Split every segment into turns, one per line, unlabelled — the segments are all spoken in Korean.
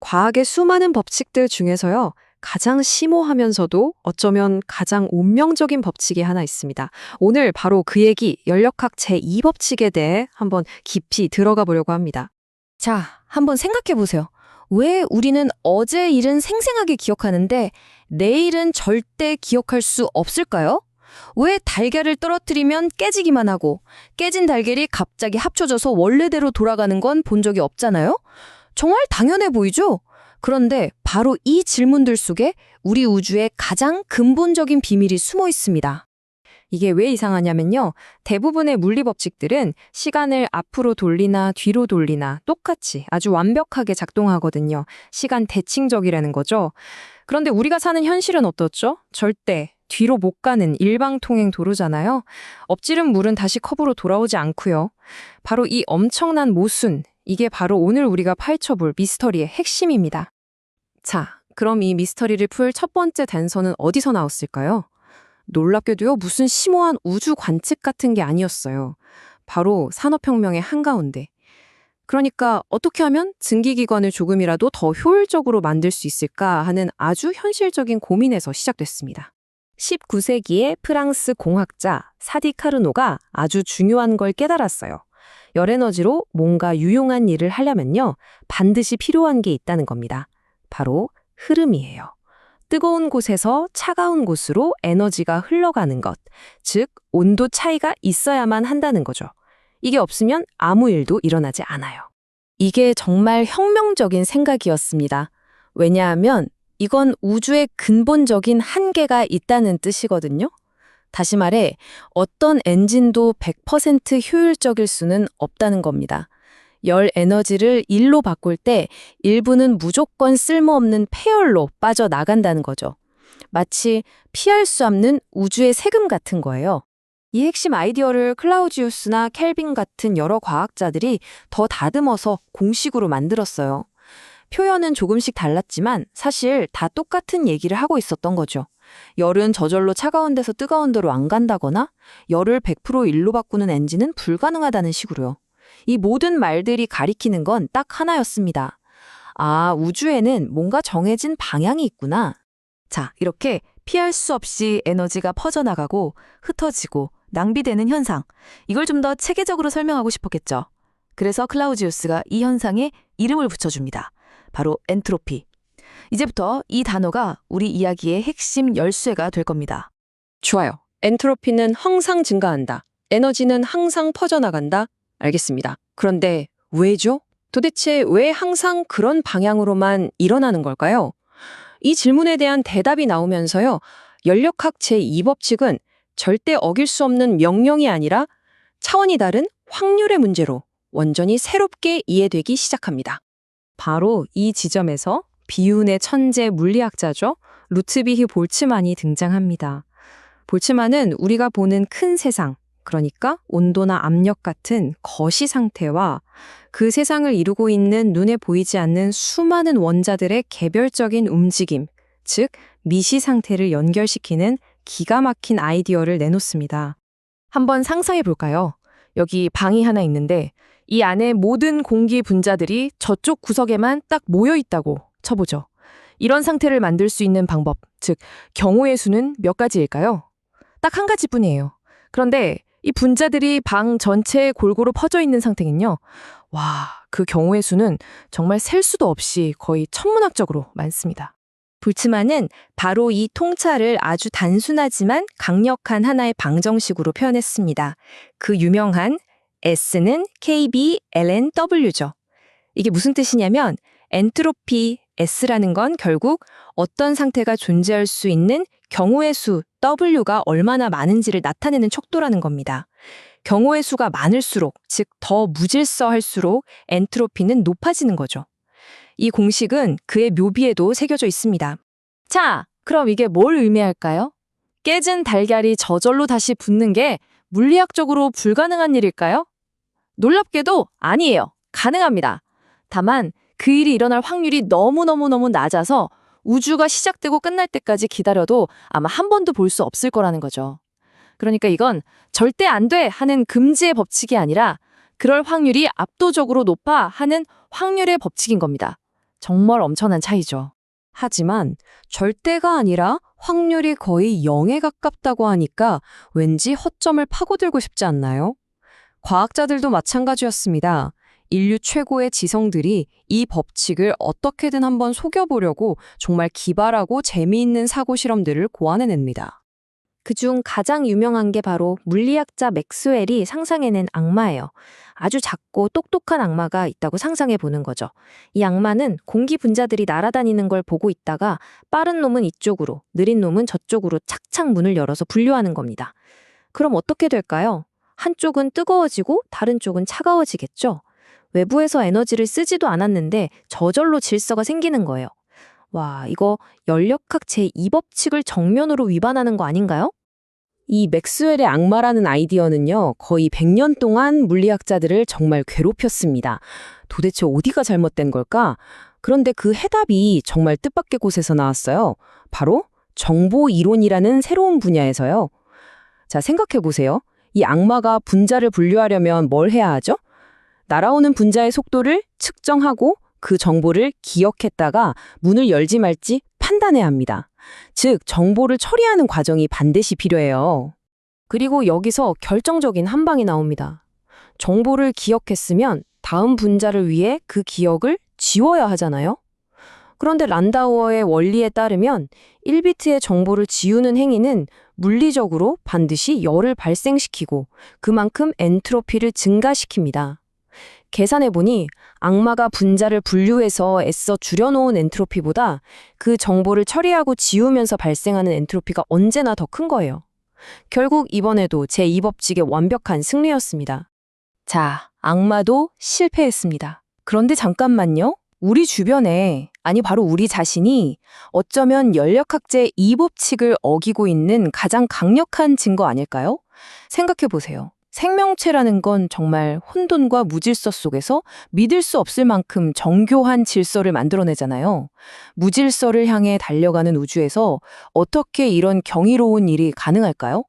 과학의 수많은 법칙들 중에서요, 가장 심오하면서도 어쩌면 가장 운명적인 법칙이 하나 있습니다. 오늘 바로 그 얘기, 연력학 제2법칙에 대해 한번 깊이 들어가 보려고 합니다.
자, 한번 생각해 보세요. 왜 우리는 어제 일은 생생하게 기억하는데 내일은 절대 기억할 수 없을까요? 왜 달걀을 떨어뜨리면 깨지기만 하고 깨진 달걀이 갑자기 합쳐져서 원래대로 돌아가는 건 본 적이 없잖아요? 정말 당연해 보이죠? 그런데 바로 이 질문들 속에 우리 우주의 가장 근본적인 비밀이 숨어 있습니다.
이게 왜 이상하냐면요. 대부분의 물리 법칙들은 시간을 앞으로 돌리나 뒤로 돌리나 똑같이 아주 완벽하게 작동하거든요. 시간 대칭적이라는 거죠. 그런데 우리가 사는 현실은 어떻죠? 절대 뒤로 못 가는 일방통행 도로잖아요. 엎지른 물은 다시 컵으로 돌아오지 않고요. 바로 이 엄청난 모순, 이게 바로 오늘 우리가 파헤쳐볼 미스터리의 핵심입니다. 자, 그럼 이 미스터리를 풀 첫 번째 단서는 어디서 나왔을까요? 놀랍게도요, 무슨 심오한 우주 관측 같은 게 아니었어요. 바로 산업혁명의 한가운데. 그러니까 어떻게 하면 증기기관을 조금이라도 더 효율적으로 만들 수 있을까 하는 아주 현실적인 고민에서 시작됐습니다. 19세기의 프랑스 공학자 사디 카르노가 아주 중요한 걸 깨달았어요. 열에너지로 뭔가 유용한 일을 하려면요, 반드시 필요한 게 있다는 겁니다. 바로 흐름이에요. 뜨거운 곳에서 차가운 곳으로 에너지가 흘러가는 것, 즉 온도 차이가 있어야만 한다는 거죠. 이게 없으면 아무 일도 일어나지 않아요.
이게 정말 혁명적인 생각이었습니다. 왜냐하면 이건 우주의 근본적인 한계가 있다는 뜻이거든요. 다시 말해 어떤 엔진도 100% 효율적일 수는 없다는 겁니다. 열 에너지를 일로 바꿀 때 일부는 무조건 쓸모없는 폐열로 빠져나간다는 거죠. 마치 피할 수 없는 우주의 세금 같은 거예요.
이 핵심 아이디어를 클라우지우스나 켈빈 같은 여러 과학자들이 더 다듬어서 공식으로 만들었어요. 표현은 조금씩 달랐지만 사실 다 똑같은 얘기를 하고 있었던 거죠. 열은 저절로 차가운 데서 뜨거운 데로 안 간다거나 열을 100% 일로 바꾸는 엔진은 불가능하다는 식으로요. 이 모든 말들이 가리키는 건 딱 하나였습니다. 아, 우주에는 뭔가 정해진 방향이 있구나.
자, 이렇게 피할 수 없이 에너지가 퍼져나가고 흩어지고 낭비되는 현상. 이걸 좀 더 체계적으로 설명하고 싶었겠죠. 그래서 클라우지우스가 이 현상에 이름을 붙여줍니다. 바로 엔트로피. 이제부터 이 단어가 우리 이야기의 핵심 열쇠가 될 겁니다.
좋아요. 엔트로피는 항상 증가한다. 에너지는 항상 퍼져나간다. 알겠습니다. 그런데 왜죠? 도대체 왜 항상 그런 방향으로만 일어나는 걸까요? 이 질문에 대한 대답이 나오면서요, 연력학 제2법칙은 절대 어길 수 없는 명령이 아니라 차원이 다른 확률의 문제로 완전히 새롭게 이해되기 시작합니다. 바로 이 지점에서 비운의 천재 물리학자죠, 루트비히 볼츠만이 등장합니다. 볼츠만은 우리가 보는 큰 세상, 그러니까 온도나 압력 같은 거시 상태와 그 세상을 이루고 있는 눈에 보이지 않는 수많은 원자들의 개별적인 움직임, 즉 미시 상태를 연결시키는 기가 막힌 아이디어를 내놓습니다.
한번 상상해 볼까요? 여기 방이 하나 있는데 이 안에 모든 공기 분자들이 저쪽 구석에만 딱 모여 있다고 쳐보죠. 이런 상태를 만들 수 있는 방법, 즉 경우의 수는 몇 가지일까요? 딱 한 가지뿐이에요. 그런데 이 분자들이 방 전체에 골고루 퍼져 있는 상태는요, 와, 그 경우의 수는 정말 셀 수도 없이 거의 천문학적으로 많습니다.
볼츠만은 바로 이 통찰을 아주 단순하지만 강력한 하나의 방정식으로 표현했습니다. 그 유명한 S는 KB, ln, W죠. 이게 무슨 뜻이냐면 엔트로피 S라는 건 결국 어떤 상태가 존재할 수 있는 경우의 수 W가 얼마나 많은지를 나타내는 척도라는 겁니다. 경우의 수가 많을수록, 즉 더 무질서할수록 엔트로피는 높아지는 거죠. 이 공식은 그의 묘비에도 새겨져 있습니다.
자, 그럼 이게 뭘 의미할까요? 깨진 달걀이 저절로 다시 붙는 게 물리학적으로 불가능한 일일까요? 놀랍게도 아니에요. 가능합니다. 다만 그 일이 일어날 확률이 너무너무너무 낮아서 우주가 시작되고 끝날 때까지 기다려도 아마 한 번도 볼 수 없을 거라는 거죠. 그러니까 이건 절대 안 돼 하는 금지의 법칙이 아니라 그럴 확률이 압도적으로 높아 하는 확률의 법칙인 겁니다. 정말 엄청난 차이죠.
하지만 절대가 아니라 확률이 거의 0에 가깝다고 하니까 왠지 허점을 파고들고 싶지 않나요? 과학자들도 마찬가지였습니다. 인류 최고의 지성들이 이 법칙을 어떻게든 한번 속여보려고 정말 기발하고 재미있는 사고 실험들을 고안해냅니다.
그중 가장 유명한 게 바로 물리학자 맥스웰이 상상해낸 악마예요. 아주 작고 똑똑한 악마가 있다고 상상해 보는 거죠. 이 악마는 공기 분자들이 날아다니는 걸 보고 있다가 빠른 놈은 이쪽으로, 느린 놈은 저쪽으로 착착 문을 열어서 분류하는 겁니다. 그럼 어떻게 될까요? 한쪽은 뜨거워지고 다른 쪽은 차가워지겠죠? 외부에서 에너지를 쓰지도 않았는데 저절로 질서가 생기는 거예요. 와, 이거 연력학 제2법칙을 정면으로 위반하는 거 아닌가요?
이 맥스웰의 악마라는 아이디어는요, 거의 100년 동안 물리학자들을 정말 괴롭혔습니다. 도대체 어디가 잘못된 걸까? 그런데 그 해답이 정말 뜻밖의 곳에서 나왔어요. 바로 정보 이론이라는 새로운 분야에서요. 자, 생각해 보세요. 이 악마가 분자를 분류하려면 뭘 해야 하죠? 날아오는 분자의 속도를 측정하고 그 정보를 기억했다가 문을 열지 말지 판단해야 합니다. 즉, 정보를 처리하는 과정이 반드시 필요해요. 그리고 여기서 결정적인 한 방이 나옵니다. 정보를 기억했으면 다음 분자를 위해 그 기억을 지워야 하잖아요. 그런데 란다우어의 원리에 따르면 1비트의 정보를 지우는 행위는 물리적으로 반드시 열을 발생시키고 그만큼 엔트로피를 증가시킵니다. 계산해보니 악마가 분자를 분류해서 애써 줄여놓은 엔트로피보다 그 정보를 처리하고 지우면서 발생하는 엔트로피가 언제나 더 큰 거예요. 결국 이번에도 제2법칙의 완벽한 승리였습니다. 자, 악마도 실패했습니다. 그런데 잠깐만요. 우리 주변에, 아니 바로 우리 자신이 어쩌면 연력학제 2법칙을 어기고 있는 가장 강력한 증거 아닐까요? 생각해보세요. 생명체라는 건 정말 혼돈과 무질서 속에서 믿을 수 없을 만큼 정교한 질서를 만들어내잖아요. 무질서를 향해 달려가는 우주에서 어떻게 이런 경이로운 일이 가능할까요?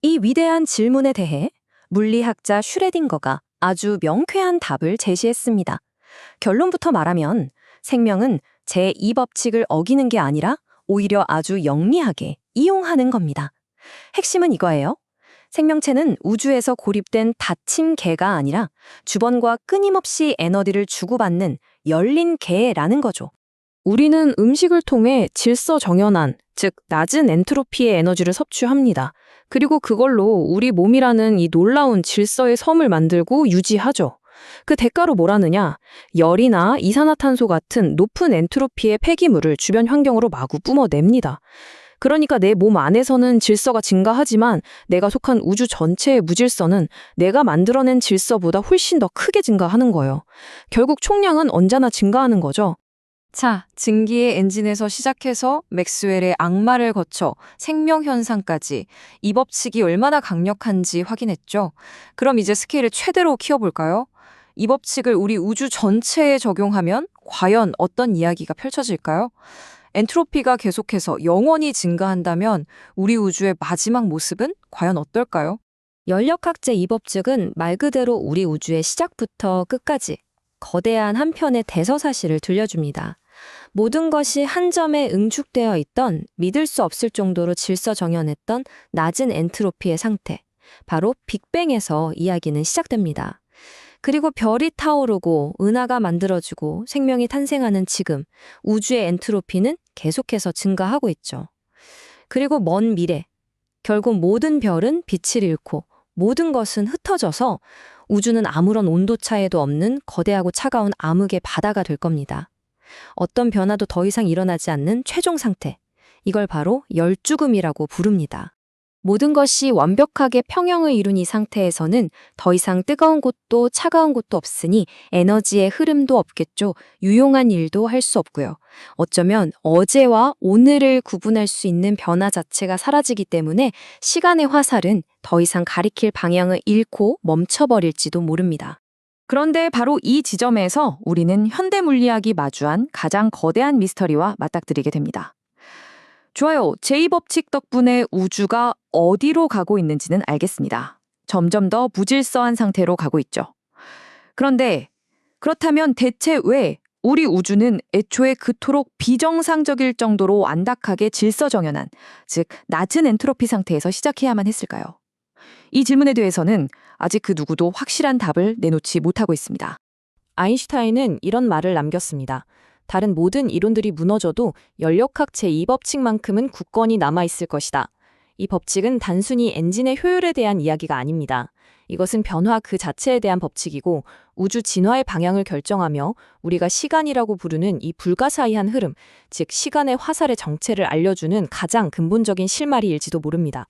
이 위대한 질문에 대해 물리학자 슈레딩거가 아주 명쾌한 답을 제시했습니다. 결론부터 말하면 생명은 제2법칙을 어기는 게 아니라 오히려 아주 영리하게 이용하는 겁니다. 핵심은 이거예요. 생명체는 우주에서 고립된 닫힌 개가 아니라 주변과 끊임없이 에너지를 주고받는 열린 개라는 거죠.
우리는 음식을 통해 질서 정연한, 즉 낮은 엔트로피의 에너지를 섭취합니다. 그리고 그걸로 우리 몸이라는 이 놀라운 질서의 섬을 만들고 유지하죠. 그 대가로 뭘 하느냐? 열이나 이산화탄소 같은 높은 엔트로피의 폐기물을 주변 환경으로 마구 뿜어냅니다. 그러니까 내 몸 안에서는 질서가 증가하지만 내가 속한 우주 전체의 무질서는 내가 만들어낸 질서보다 훨씬 더 크게 증가하는 거예요. 결국 총량은 언제나 증가하는 거죠. 자, 증기의 엔진에서 시작해서 맥스웰의 악마를 거쳐 생명현상까지 이 법칙이 얼마나 강력한지 확인했죠. 그럼 이제 스케일을 최대로 키워볼까요? 이 법칙을 우리 우주 전체에 적용하면 과연 어떤 이야기가 펼쳐질까요? 엔트로피가 계속해서 영원히 증가한다면 우리 우주의 마지막 모습은 과연 어떨까요?
연력학 제2법칙은 말 그대로 우리 우주의 시작부터 끝까지 거대한 한 편의 대서사실을 들려줍니다. 모든 것이 한 점에 응축되어 있던 믿을 수 없을 정도로 질서정연했던 낮은 엔트로피의 상태, 바로 빅뱅에서 이야기는 시작됩니다. 그리고 별이 타오르고 은하가 만들어지고 생명이 탄생하는 지금 우주의 엔트로피는 계속해서 증가하고 있죠. 그리고 먼 미래, 결국 모든 별은 빛을 잃고 모든 것은 흩어져서 우주는 아무런 온도 차이도 없는 거대하고 차가운 암흑의 바다가 될 겁니다. 어떤 변화도 더 이상 일어나지 않는 최종 상태, 이걸 바로 열죽음이라고 부릅니다. 모든 것이 완벽하게 평형을 이룬 이 상태에서는 더 이상 뜨거운 곳도 차가운 곳도 없으니 에너지의 흐름도 없겠죠. 유용한 일도 할 수 없고요. 어쩌면 어제와 오늘을 구분할 수 있는 변화 자체가 사라지기 때문에 시간의 화살은 더 이상 가리킬 방향을 잃고 멈춰버릴지도 모릅니다.
그런데 바로 이 지점에서 우리는 현대 물리학이 마주한 가장 거대한 미스터리와 맞닥뜨리게 됩니다. 좋아요. 제2법칙 덕분에 우주가 어디로 가고 있는지는 알겠습니다. 점점 더 무질서한 상태로 가고 있죠. 그런데 그렇다면 대체 왜
우리 우주는 애초에 그토록 비정상적일 정도로 완벽하게 질서정연한, 즉 낮은 엔트로피 상태에서 시작해야만 했을까요? 이 질문에 대해서는 아직 그 누구도 확실한 답을 내놓지 못하고 있습니다.
아인슈타인은 이런 말을 남겼습니다. 다른 모든 이론들이 무너져도 연력학 제2법칙만큼은 굳건히 남아있을 것이다. 이 법칙은 단순히 엔진의 효율에 대한 이야기가 아닙니다. 이것은 변화 그 자체에 대한 법칙이고 우주 진화의 방향을 결정하며 우리가 시간이라고 부르는 이 불가사의한 흐름, 즉 시간의 화살의 정체를 알려주는 가장 근본적인 실마리일지도 모릅니다.